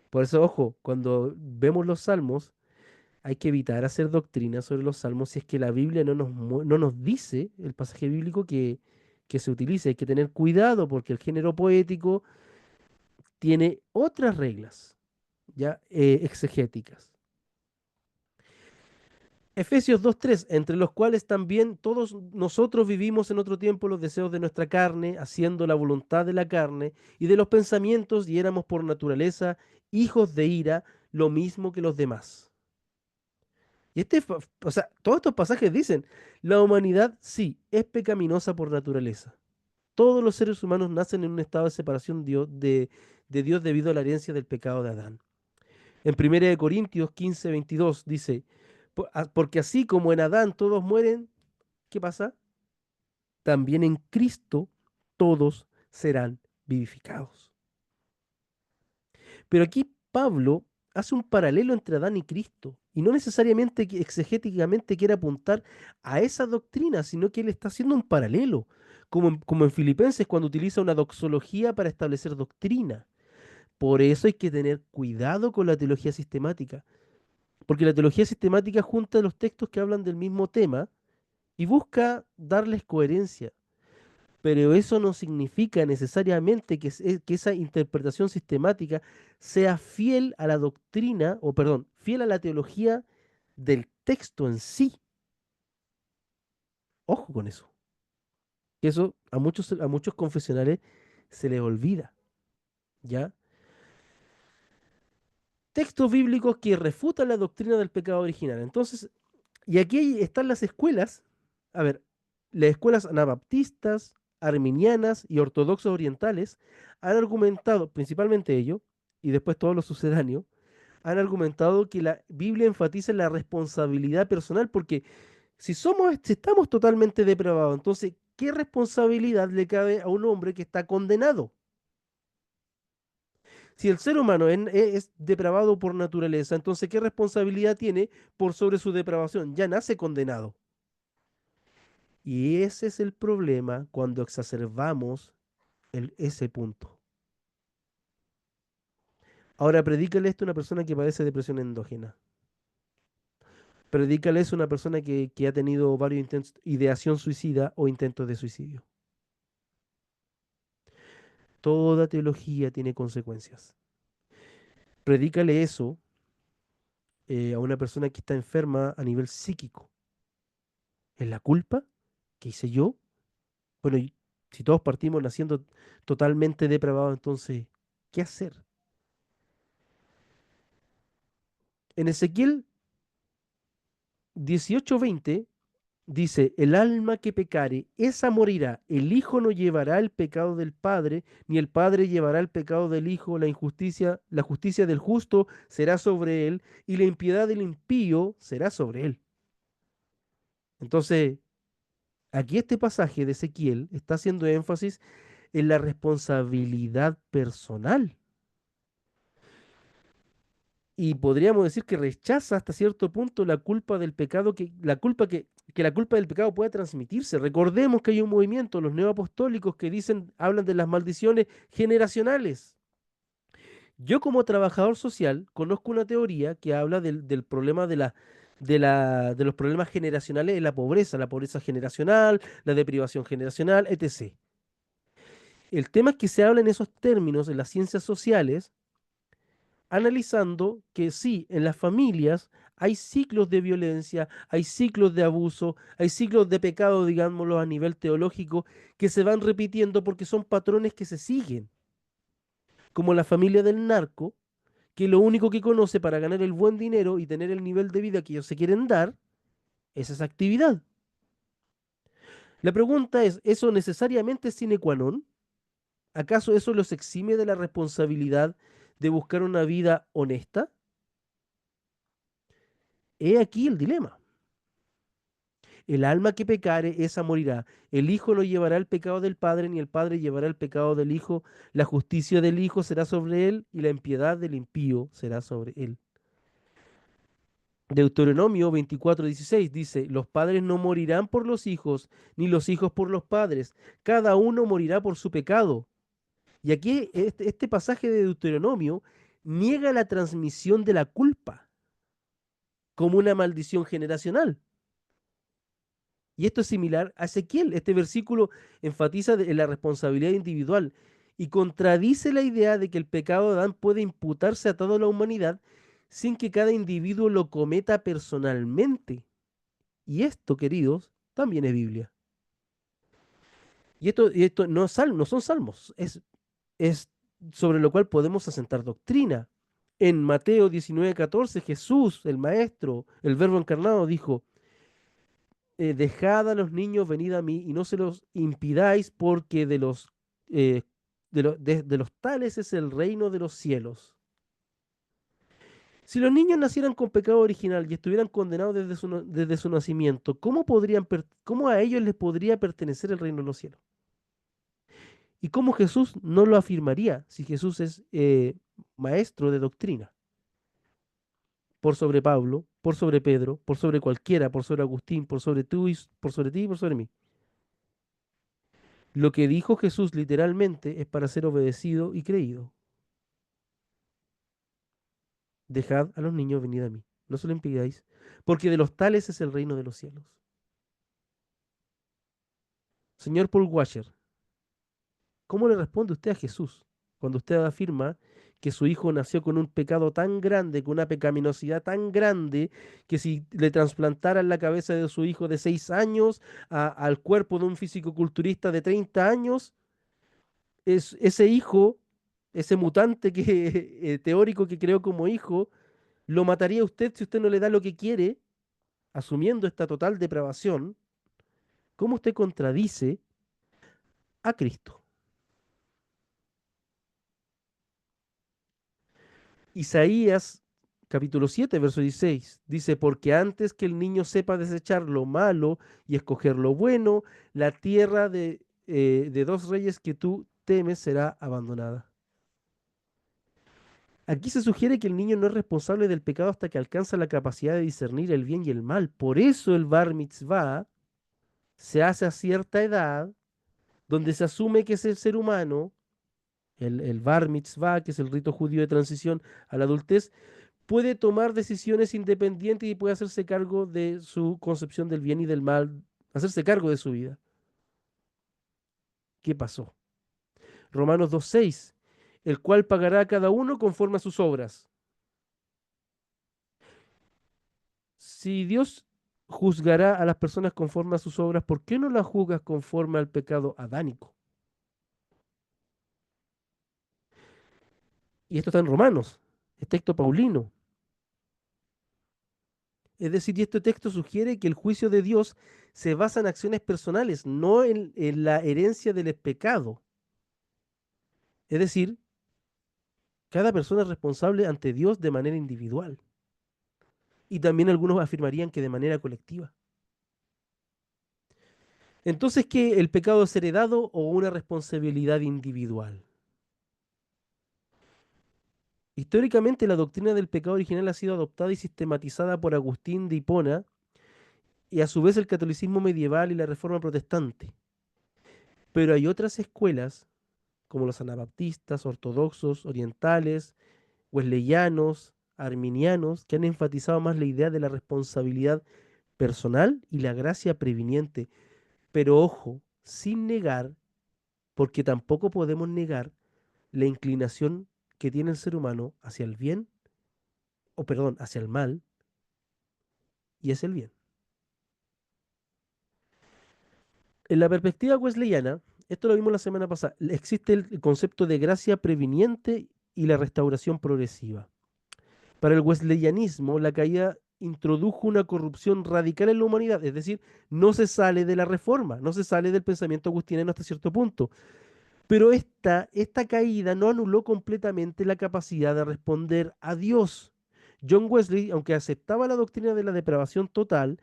Por eso, ojo, cuando vemos los salmos, hay que evitar hacer doctrina sobre los salmos si es que la Biblia no nos dice, el pasaje bíblico, que se utilice. Hay que tener cuidado porque el género poético tiene otras reglas, ya exegéticas. Efesios 2:3, entre los cuales también todos nosotros vivimos en otro tiempo los deseos de nuestra carne, haciendo la voluntad de la carne y de los pensamientos, y éramos por naturaleza hijos de ira, lo mismo que los demás. Y o sea, todos estos pasajes dicen, la humanidad sí es pecaminosa por naturaleza. Todos los seres humanos nacen en un estado de separación de Dios debido a la herencia del pecado de Adán. En 1 Corintios 15:22 dice, Porque así como en Adán todos mueren, ¿qué pasa? También en Cristo todos serán vivificados. Pero aquí Pablo hace un paralelo entre Adán y Cristo, y no necesariamente que exegéticamente quiere apuntar a esa doctrina, sino que él está haciendo un paralelo. como en Filipenses cuando utiliza una doxología para establecer doctrina. Por eso hay que tener cuidado con la teología sistemática, porque la teología sistemática junta los textos que hablan del mismo tema y busca darles coherencia. Pero eso no significa necesariamente que esa interpretación sistemática sea fiel a la doctrina, o perdón, fiel a la teología del texto en sí. Ojo con eso. Que eso a muchos confesionales se les olvida, ¿ya? Textos bíblicos que refutan la doctrina del pecado original. Entonces, y aquí están las escuelas, a ver, las escuelas anabaptistas, arminianas y ortodoxos orientales han argumentado, principalmente ellos, y después todos los sucedáneos, han argumentado que la Biblia enfatiza la responsabilidad personal, porque si estamos totalmente depravados, entonces, ¿qué responsabilidad le cabe a un hombre que está condenado? Si el ser humano es depravado por naturaleza, entonces, ¿qué responsabilidad tiene por sobre su depravación? Ya nace condenado. Y ese es el problema cuando exacerbamos ese punto. Ahora, predícale esto a una persona que padece depresión endógena. Predícale eso a una persona que ha tenido varios intentos, ideación suicida o intentos de suicidio. Toda teología tiene consecuencias. Predícale eso a una persona que está enferma a nivel psíquico. ¿Es la culpa? ¿Qué hice yo? Bueno, si todos partimos naciendo totalmente depravados, entonces, ¿qué hacer? En Ezequiel 18:20 dice, el alma que pecare, esa morirá. El hijo no llevará el pecado del padre, ni el padre llevará el pecado del hijo. La justicia del justo será sobre él, y la impiedad del impío será sobre él. Entonces, aquí este pasaje de Ezequiel está haciendo énfasis en la responsabilidad personal. Y podríamos decir que rechaza hasta cierto punto la culpa del pecado, que la culpa del pecado pueda transmitirse. Recordemos que hay un movimiento, los neoapostólicos, que dicen, hablan de las maldiciones generacionales. Yo como trabajador social conozco una teoría que habla del problema de los problemas generacionales en la pobreza generacional, la deprivación generacional, etc. El tema es que se habla en esos términos en las ciencias sociales analizando que sí, en las familias hay ciclos de violencia, hay ciclos de abuso, hay ciclos de pecado, digámoslo a nivel teológico, que se van repitiendo porque son patrones que se siguen, como la familia del narco, que lo único que conoce para ganar el buen dinero y tener el nivel de vida que ellos se quieren dar es esa actividad. La pregunta es, ¿eso necesariamente es sine qua non? ¿Acaso eso los exime de la responsabilidad de buscar una vida honesta? He aquí el dilema. El alma que pecare, esa morirá. El Hijo no llevará el pecado del Padre, ni el Padre llevará el pecado del Hijo. La justicia del Hijo será sobre él, y la impiedad del impío será sobre él. Deuteronomio 24:16 dice, los padres no morirán por los hijos, ni los hijos por los padres. Cada uno morirá por su pecado. Y aquí este pasaje de Deuteronomio niega la transmisión de la culpa como una maldición generacional. Y esto es similar a Ezequiel. Este versículo enfatiza en la responsabilidad individual y contradice la idea de que el pecado de Adán puede imputarse a toda la humanidad sin que cada individuo lo cometa personalmente. Y esto, queridos, también es Biblia. Y esto no son salmos, es sobre lo cual podemos asentar doctrina. En Mateo 19:14, Jesús, el Maestro, el Verbo encarnado, dijo, dejad a los niños, venid a mí y no se los impidáis porque eh, de los tales es el reino de los cielos. Si los niños nacieran con pecado original y estuvieran condenados desde su nacimiento, ¿cómo a ellos les podría pertenecer el reino de los cielos? ¿Y cómo Jesús no lo afirmaría si Jesús es maestro de doctrina? Por sobre Pablo, por sobre Pedro, por sobre cualquiera, por sobre Agustín, por sobre tú, por sobre ti y por sobre mí. Lo que dijo Jesús literalmente es para ser obedecido y creído. Dejad a los niños venir a mí, no se lo impidáis, porque de los tales es el reino de los cielos. Señor Paul Washer, ¿cómo le responde usted a Jesús cuando usted afirma que su hijo nació con un pecado tan grande, con una pecaminosidad tan grande, que si le trasplantaran la cabeza de su hijo de 6 años al cuerpo de un fisicoculturista de 30 años, ese hijo, ese mutante que, teórico que creó como hijo, lo mataría a usted si usted no le da lo que quiere, asumiendo esta total depravación? ¿Cómo usted contradice a Cristo? Isaías capítulo 7, verso 16, dice, porque antes que el niño sepa desechar lo malo y escoger lo bueno, la tierra de dos reyes que tú temes será abandonada. Aquí se sugiere que el niño no es responsable del pecado hasta que alcanza la capacidad de discernir el bien y el mal. Por eso el bar mitzvah se hace a cierta edad, donde se asume que es el ser humano, el bar mitzvah, que es el rito judío de transición a la adultez, puede tomar decisiones independientes y puede hacerse cargo de su concepción del bien y del mal, hacerse cargo de su vida. ¿Qué pasó? Romanos 2:6, el cual pagará a cada uno conforme a sus obras. Si Dios juzgará a las personas conforme a sus obras, ¿por qué no las juzgas conforme al pecado adánico? Y esto está en Romanos, es texto paulino. Es decir, y este texto sugiere que el juicio de Dios se basa en acciones personales, no en la herencia del pecado. Es decir, cada persona es responsable ante Dios de manera individual. Y también algunos afirmarían que de manera colectiva. Entonces, ¿qué? ¿El pecado es heredado o una responsabilidad individual? Históricamente, la doctrina del pecado original ha sido adoptada y sistematizada por Agustín de Hipona y a su vez el catolicismo medieval y la reforma protestante. Pero hay otras escuelas, como los anabaptistas, ortodoxos, orientales, wesleyanos, arminianos, que han enfatizado más la idea de la responsabilidad personal y la gracia previniente. Pero ojo, sin negar, porque tampoco podemos negar la inclinación que tiene el ser humano hacia el bien, o perdón, hacia el mal y hacia el bien. En la perspectiva wesleyana, esto lo vimos la semana pasada, existe el concepto de gracia previniente y la restauración progresiva. Para el wesleyanismo, la caída introdujo una corrupción radical en la humanidad, es decir, no se sale de la reforma, no se sale del pensamiento agustiniano hasta cierto punto. Pero esta caída no anuló completamente la capacidad de responder a Dios. John Wesley, aunque aceptaba la doctrina de la depravación total,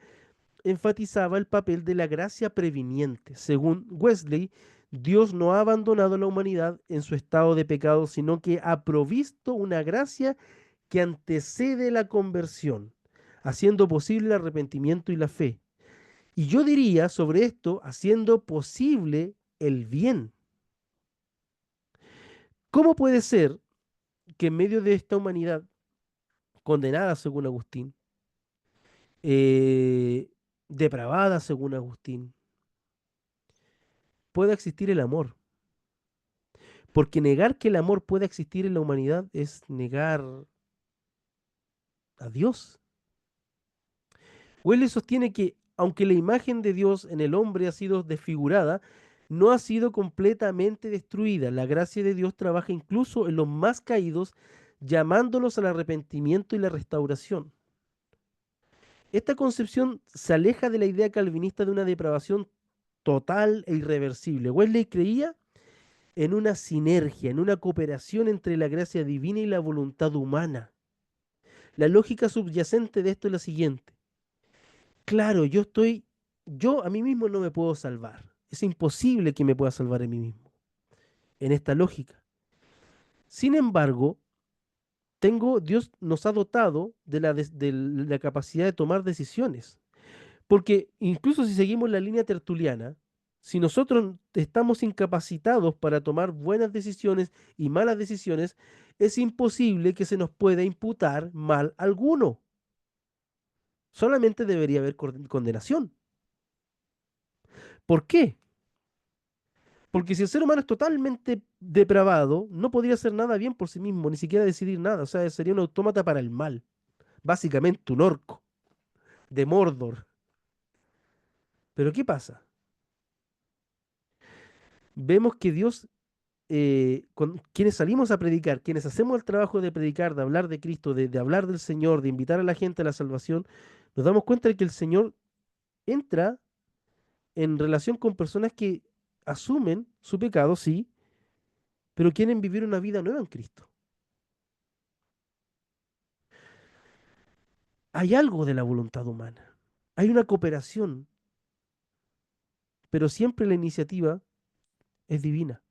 enfatizaba el papel de la gracia previniente. Según Wesley, Dios no ha abandonado a la humanidad en su estado de pecado, sino que ha provisto una gracia que antecede la conversión, haciendo posible el arrepentimiento y la fe. Y yo diría sobre esto, haciendo posible el bien. ¿Cómo puede ser que en medio de esta humanidad condenada según Agustín, eh, depravada según Agustín, pueda existir el amor? Porque negar que el amor pueda existir en la humanidad es negar a Dios. Wesley sostiene que, aunque la imagen de Dios en el hombre ha sido desfigurada, no ha sido completamente destruida. La gracia de Dios trabaja incluso en los más caídos, llamándolos al arrepentimiento y la restauración. Esta concepción se aleja de la idea calvinista de una depravación total e irreversible. Wesley creía en una sinergia, en una cooperación entre la gracia divina y la voluntad humana. La lógica subyacente de esto es la siguiente. Claro, yo a mí mismo no me puedo salvar. Es imposible que me pueda salvar a mí mismo, en esta lógica. Sin embargo, Dios nos ha dotado de la capacidad de tomar decisiones. Porque incluso si seguimos la línea tertuliana, Si nosotros estamos incapacitados para tomar buenas decisiones y malas decisiones, es imposible que se nos pueda imputar mal alguno. Solamente debería haber condenación. ¿Por qué? Porque si el ser humano es totalmente depravado, no podría hacer nada bien por sí mismo, ni siquiera decidir nada. O sea, sería un autómata para el mal. Básicamente un orco de Mordor. Pero ¿qué pasa? Vemos que Dios, con quienes salimos a predicar, quienes hacemos el trabajo de predicar, de hablar de Cristo, de hablar del Señor, de invitar a la gente a la salvación, nos damos cuenta de que el Señor entra en relación con personas que asumen su pecado, sí, pero quieren vivir una vida nueva en Cristo. Hay algo de la voluntad humana. Hay una cooperación, pero siempre la iniciativa es divina.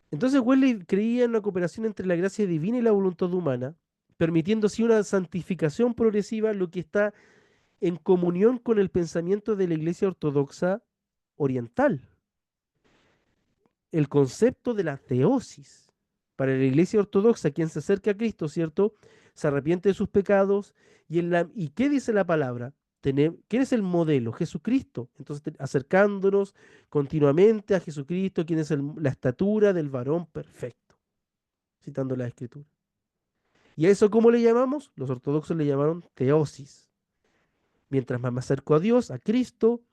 Entonces Wesley creía en una cooperación entre la gracia divina y la voluntad humana, permitiendo así una santificación progresiva, lo que está en comunión con el pensamiento de la Iglesia Ortodoxa Oriental. El concepto de la teosis. Para la Iglesia Ortodoxa, quien se acerca a Cristo, ¿cierto? Se arrepiente de sus pecados. ¿Y qué dice la palabra? ¿Quién es el modelo? Jesucristo. Entonces, acercándonos continuamente a Jesucristo, quien es la estatura del varón perfecto, citando la Escritura. ¿Y a eso cómo le llamamos? Los ortodoxos le llamaron teosis. Mientras más me acerco a Dios, a Cristo,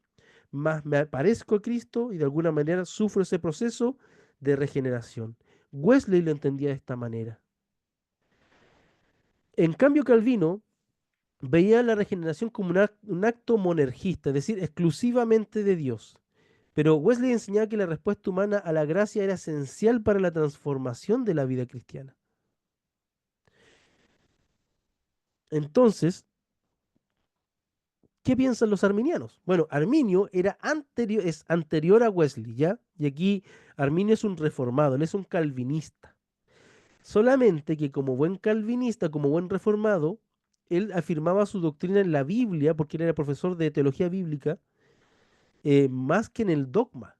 más me parezco a Cristo y de alguna manera sufro ese proceso de regeneración. Wesley lo entendía de esta manera. En cambio, Calvino veía la regeneración como un acto monergista, es decir, exclusivamente de Dios. Pero Wesley enseñaba que la respuesta humana a la gracia era esencial para la transformación de la vida cristiana. Entonces, ¿qué piensan los arminianos? Bueno, Arminio es anterior a Wesley, ¿ya? Y aquí Arminio es un reformado, él es un calvinista. Solamente que como buen calvinista, como buen reformado, él afirmaba su doctrina en la Biblia, porque él era profesor de teología bíblica, más que en el dogma.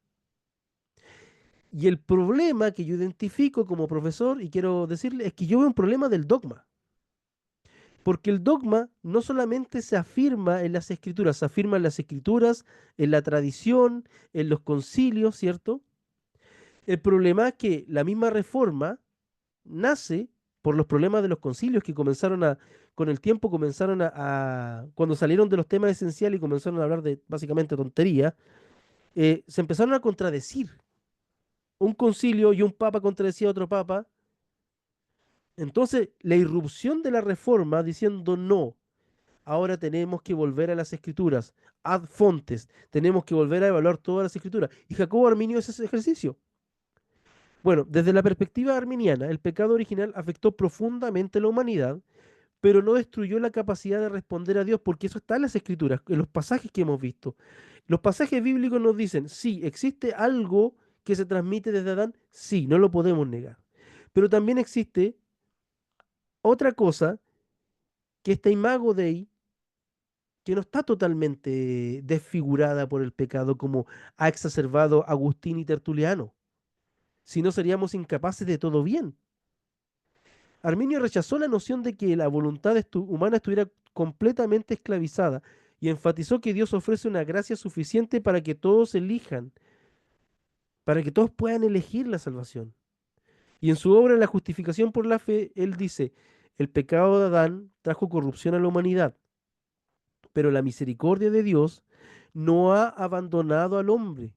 Y el problema que yo identifico como profesor, y quiero decirle, es que yo veo un problema del dogma. Porque el dogma no solamente se afirma en las escrituras, se afirma en las escrituras, en la tradición, en los concilios, ¿cierto? El problema es que la misma reforma nace por los problemas de los concilios que con el tiempo cuando salieron de los temas esenciales y comenzaron a hablar de básicamente tonterías, se empezaron a contradecir. Un concilio y un papa contradecía a otro papa. Entonces, la irrupción de la reforma diciendo no, ahora tenemos que volver a las escrituras, ad fontes, tenemos que volver a evaluar todas las escrituras. Y Jacobo Arminio es ese ejercicio. Bueno, desde la perspectiva arminiana, el pecado original afectó profundamente a la humanidad, pero no destruyó la capacidad de responder a Dios, porque eso está en las escrituras, en los pasajes que hemos visto. Los pasajes bíblicos nos dicen, sí, existe algo que se transmite desde Adán, sí, no lo podemos negar. Pero también existe otra cosa, que esta imago Dei, que no está totalmente desfigurada por el pecado como ha exacerbado Agustín y Tertuliano, si no seríamos incapaces de todo bien. Arminio rechazó la noción de que la voluntad humana estuviera completamente esclavizada y enfatizó que Dios ofrece una gracia suficiente para que todos elijan, para que todos puedan elegir la salvación. Y en su obra La justificación por la fe, él dice, el pecado de Adán trajo corrupción a la humanidad, pero la misericordia de Dios no ha abandonado al hombre.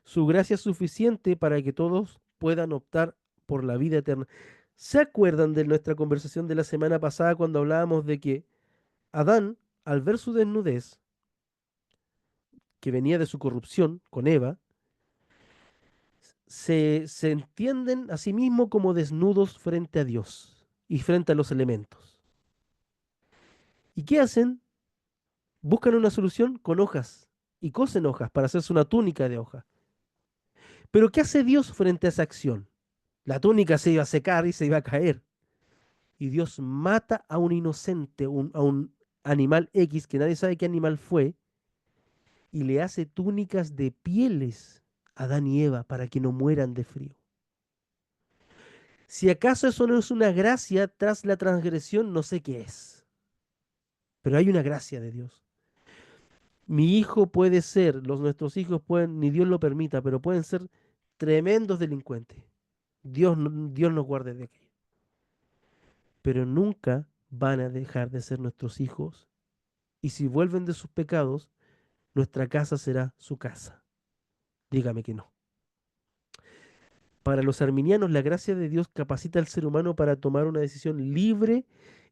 Su gracia es suficiente para que todos puedan optar por la vida eterna. ¿Se acuerdan de nuestra conversación de la semana pasada cuando hablábamos de que Adán, al ver su desnudez, que venía de su corrupción con Eva, se entienden a sí mismos como desnudos frente a Dios y frente a los elementos? ¿Y qué hacen? Buscan una solución con hojas y cosen hojas para hacerse una túnica de hojas. Pero ¿qué hace Dios frente a esa acción? La túnica se iba a secar y se iba a caer. Y Dios mata a un inocente, a un animal X, que nadie sabe qué animal fue, y le hace túnicas de pieles a Adán y Eva para que no mueran de frío. Si acaso eso no es una gracia tras la transgresión, no sé qué es, pero hay una gracia de Dios. Mi hijo puede ser, nuestros hijos pueden, ni Dios lo permita, pero pueden ser tremendos delincuentes. Dios nos guarde de aquello. Pero nunca van a dejar de ser nuestros hijos. Y si vuelven de sus pecados, nuestra casa será su casa. Dígame que no. Para los arminianos, la gracia de Dios capacita al ser humano para tomar una decisión libre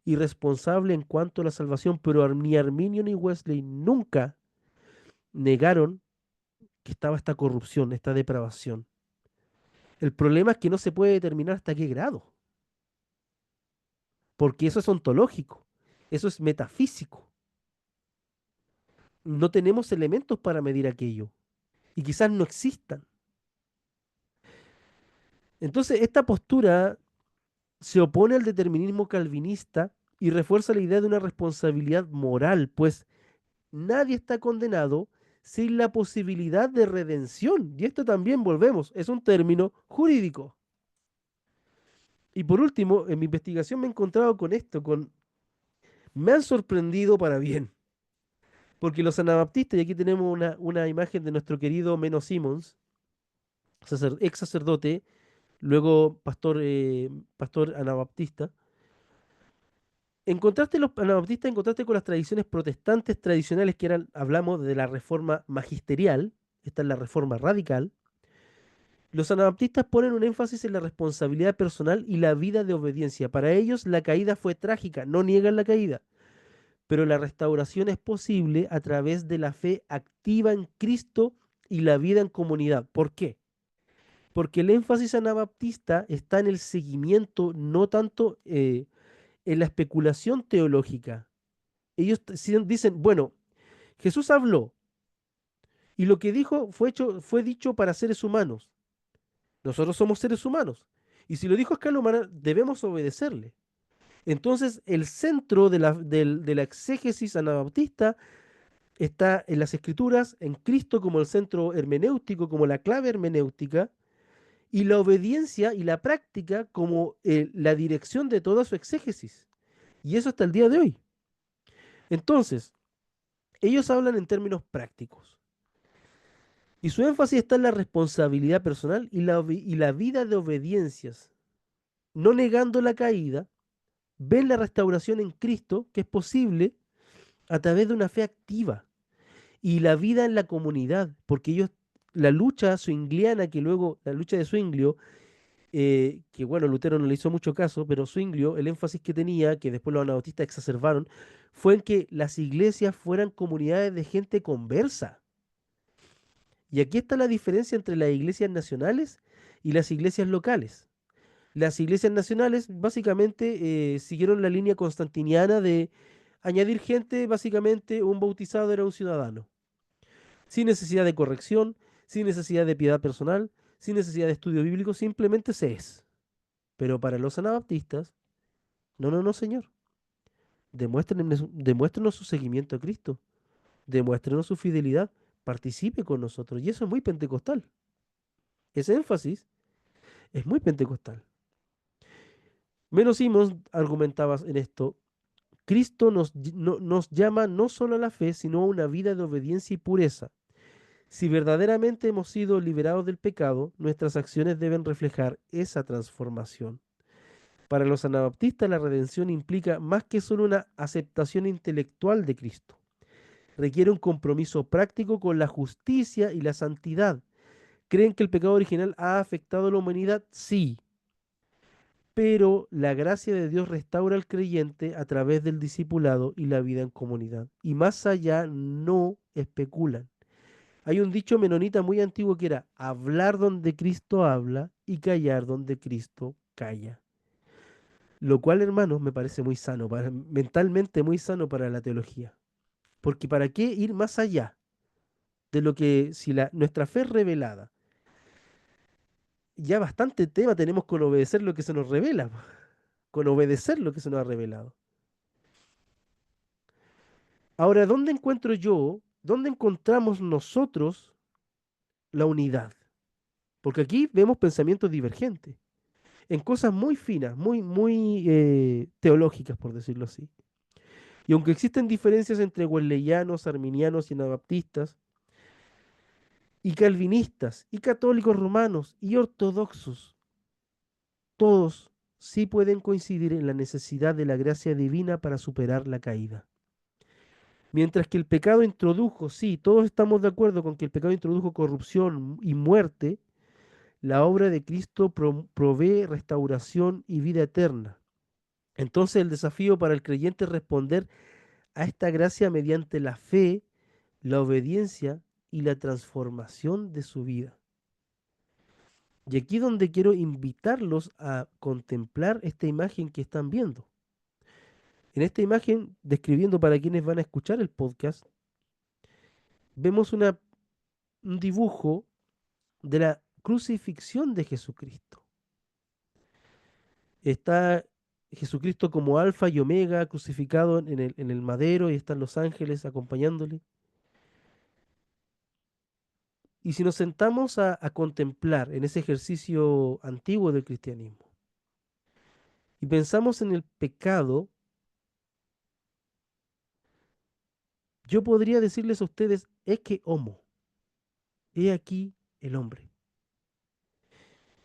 y responsable en cuanto a la salvación, pero ni Arminio ni Wesley nunca negaron que estaba esta corrupción, esta depravación. El problema es que no se puede determinar hasta qué grado, porque eso es ontológico, eso es metafísico. No tenemos elementos para medir aquello y quizás no existan. Entonces, esta postura se opone al determinismo calvinista y refuerza la idea de una responsabilidad moral, pues nadie está condenado sin la posibilidad de redención. Y esto también volvemos, es un término jurídico. Y por último, en mi investigación me he encontrado con esto, me han sorprendido para bien, porque los anabaptistas, y aquí tenemos una imagen de nuestro querido Menno Simons, ex sacerdote, luego pastor anabaptista. En contraste, los anabaptistas, en contraste con las tradiciones protestantes tradicionales que eran, hablamos de la reforma magisterial, esta es la reforma radical, los anabaptistas ponen un énfasis en la responsabilidad personal y la vida de obediencia. Para ellos la caída fue trágica, no niegan la caída, pero la restauración es posible a través de la fe activa en Cristo y la vida en comunidad. ¿Por qué? Porque el énfasis anabaptista está en el seguimiento, no tanto en la especulación teológica. Ellos dicen, bueno, Jesús habló y lo que dijo fue dicho para seres humanos. Nosotros somos seres humanos. Y si lo dijo a escala humana, debemos obedecerle. Entonces, el centro de la exégesis anabaptista está en las escrituras, en Cristo como el centro hermenéutico, como la clave hermenéutica, y la obediencia y la práctica como la dirección de toda su exégesis. Y eso hasta el día de hoy. Entonces, ellos hablan en términos prácticos. Y su énfasis está en la responsabilidad personal y la vida de obediencias, no negando la caída, ven la restauración en Cristo, que es posible a través de una fe activa, y la vida en la comunidad, porque ellos, la lucha zwingliana, que luego, la lucha de Zwinglio, que bueno, Lutero no le hizo mucho caso, pero Zwinglio, el énfasis que tenía, que después los anabautistas exacerbaron, fue en que las iglesias fueran comunidades de gente conversa. Y aquí está la diferencia entre las iglesias nacionales y las iglesias locales. Las iglesias nacionales básicamente siguieron la línea constantiniana de añadir gente, básicamente un bautizado era un ciudadano, sin necesidad de corrección, sin necesidad de piedad personal, sin necesidad de estudio bíblico, simplemente se es. Pero para los anabaptistas, no, no, no, señor. Demuéstrenos su seguimiento a Cristo, demuéstrenos su fidelidad, participe con nosotros. Y eso es muy pentecostal. Ese énfasis es muy pentecostal. Menos Simons argumentaba en esto, Cristo nos llama no solo a la fe, sino a una vida de obediencia y pureza. Si verdaderamente hemos sido liberados del pecado, nuestras acciones deben reflejar esa transformación. Para los anabaptistas, la redención implica más que solo una aceptación intelectual de Cristo. Requiere un compromiso práctico con la justicia y la santidad. ¿Creen que el pecado original ha afectado a la humanidad? Sí, pero la gracia de Dios restaura al creyente a través del discipulado y la vida en comunidad. Y más allá no especulan. Hay un dicho menonita muy antiguo que era hablar donde Cristo habla y callar donde Cristo calla. Lo cual, hermanos, me parece muy sano, mentalmente muy sano para la teología. Porque ¿para qué ir más allá de lo que si nuestra fe es revelada? Ya bastante tema tenemos con obedecer lo que se nos revela, con obedecer lo que se nos ha revelado. Ahora, ¿Dónde encontramos nosotros la unidad? Porque aquí vemos pensamientos divergentes, en cosas muy finas, muy teológicas, por decirlo así. Y aunque existen diferencias entre wesleyanos, arminianos y anabaptistas, y calvinistas, y católicos romanos, y ortodoxos, todos sí pueden coincidir en la necesidad de la gracia divina para superar la caída. Mientras que el pecado introdujo, sí, todos estamos de acuerdo con que el pecado introdujo corrupción y muerte, la obra de Cristo provee restauración y vida eterna. Entonces el desafío para el creyente es responder a esta gracia mediante la fe, la obediencia y la transformación de su vida. Y aquí donde quiero invitarlos a contemplar esta imagen que están viendo. En esta imagen, describiendo para quienes van a escuchar el podcast, vemos un dibujo de la crucifixión de Jesucristo. Está Jesucristo como alfa y omega crucificado en el madero y están los ángeles acompañándole. Y si nos sentamos a contemplar en ese ejercicio antiguo del cristianismo y pensamos en el pecado, yo podría decirles a ustedes, que homo, he aquí el hombre.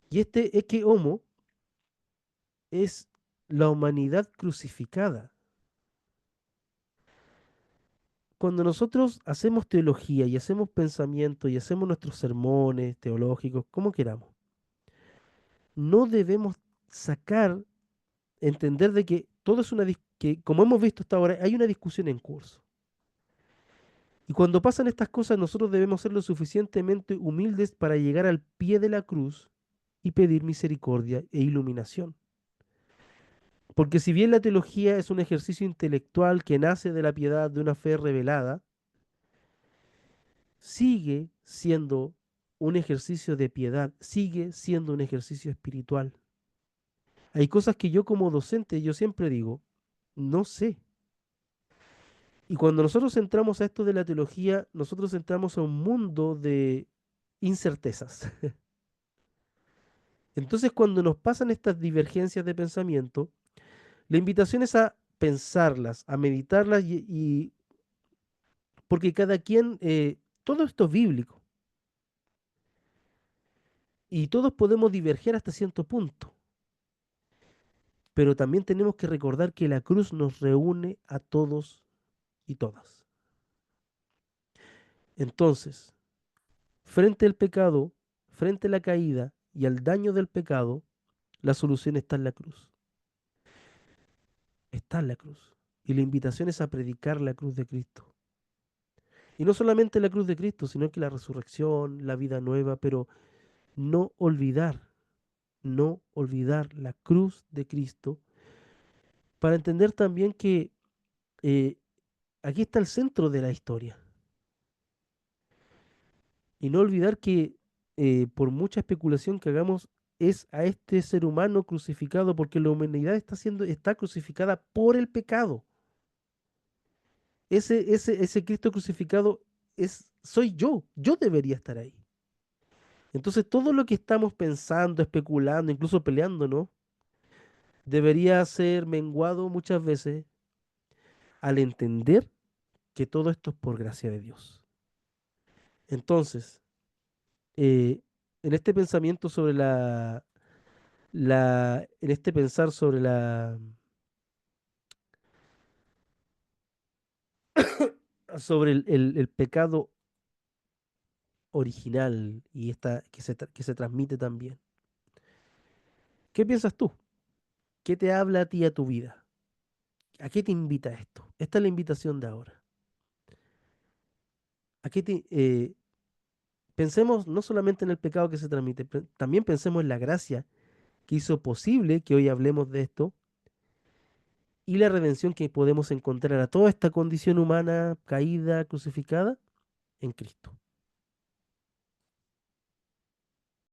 Y este que homo es la humanidad crucificada. Cuando nosotros hacemos teología y hacemos pensamiento y hacemos nuestros sermones teológicos, como queramos, no debemos sacar, entender de que todo es que como hemos visto hasta ahora, hay una discusión en curso. Y cuando pasan estas cosas, nosotros debemos ser lo suficientemente humildes para llegar al pie de la cruz y pedir misericordia e iluminación. Porque si bien la teología es un ejercicio intelectual que nace de la piedad de una fe revelada, sigue siendo un ejercicio de piedad, sigue siendo un ejercicio espiritual. Hay cosas que yo como docente, yo siempre digo, no sé. Y cuando nosotros entramos a esto de la teología, nosotros entramos a un mundo de incertezas. Entonces, cuando nos pasan estas divergencias de pensamiento, la invitación es a pensarlas, a meditarlas porque cada quien, todo esto es bíblico y todos podemos diverger hasta cierto punto, pero también tenemos que recordar que la cruz nos reúne a todos y todas. Entonces, frente al pecado, frente a la caída y al daño del pecado, la solución está en la cruz. Está en la cruz. Y la invitación es a predicar la cruz de Cristo. Y no solamente la cruz de Cristo, sino que la resurrección, la vida nueva, pero no olvidar, no olvidar la cruz de Cristo, para entender también que eh, aquí está el centro de la historia. Y no olvidar que por mucha especulación que hagamos, es a este ser humano crucificado, porque la humanidad está crucificada por el pecado. Ese Cristo crucificado soy yo debería estar ahí. Entonces todo lo que estamos pensando, especulando, incluso peleándonos, debería ser menguado muchas veces al entender que todo esto es por gracia de Dios. Entonces, eh, en este pensamiento sobre en este pensar sobre sobre el pecado original y esta que se transmite también. ¿Qué piensas tú? ¿Qué te habla a ti a tu vida? ¿A qué te invita esto? Esta es la invitación de ahora. ¿A qué pensemos no solamente en el pecado que se transmite, también pensemos en la gracia que hizo posible que hoy hablemos de esto y la redención que podemos encontrar a toda esta condición humana caída, crucificada en Cristo.